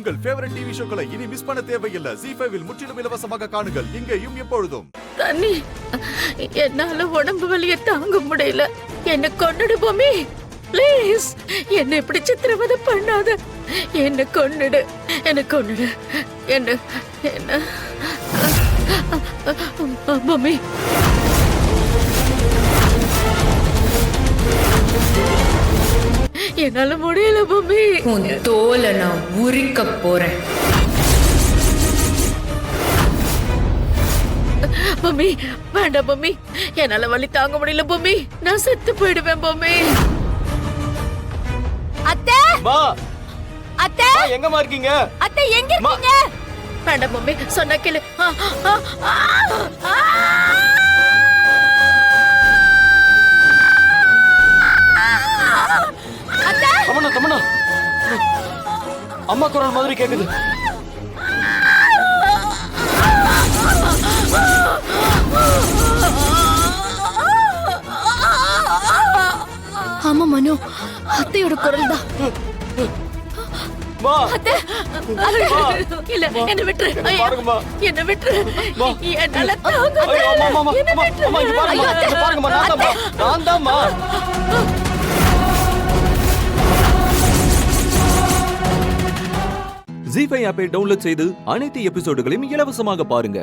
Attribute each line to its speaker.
Speaker 1: உங்கள் favourite TV ஷோக்களை இனி miss பண்ண தேவையில்லை. ZEE5 இல் முற்றிலும் இலவசமாக காணுங்கள். இங்கேயும் எப்பொழுதும்.
Speaker 2: தண்ணி, என்னால உடம்பு வலிய தாங்க முடியல. என்ன கொன்னுடு பூமி, ப்ளீஸ். என்ன இப்படி சித்திரவதை பண்ணாத. என்ன கொன்னுடு, என்ன கொன்னுடு, என்ன என்ன பூமி. என்னால முடியல பூமி.
Speaker 3: உன் தோலை நான் உரிக்க போறேன்.
Speaker 2: பூமி, வேண்டாம் பூமி. என்னால வலி தாங்க முடியல பூமி. நான் செத்து போயிடுவேன் பூமி.
Speaker 4: அத்தை,
Speaker 5: மா,
Speaker 4: அத்தை,
Speaker 5: எங்கம்மா இருக்கீங்க?
Speaker 4: அத்தை எங்க இருக்கீங்க?
Speaker 2: வேண்டாம் பூமி, சொன்ன கேளு.
Speaker 5: தமன்னா, தமன்னா, அம்மா குரல் மாதிரி கேக்குது.
Speaker 4: ஆமா மனோ, அத்தையோட குரல் தான்.
Speaker 5: மா,
Speaker 2: இல்ல, என்ன விட்டுரு.
Speaker 5: பாருங்கம்மா.
Speaker 2: என்ன விட்டுரு. என்னால தாங்க
Speaker 5: ஐயோ, அம்மா, அம்மா, அம்மா,
Speaker 2: என்ன விட்டுரு.
Speaker 5: அம்மா, இங்க பாருங்கம்மா, இங்க பாருங்கம்மா, நான் தான்மா.
Speaker 6: ZEE5 ஆப்பை டவுன்லோட் செய்து அனைத்து எபிசோடுகளையும் இலவசமாக பாருங்க.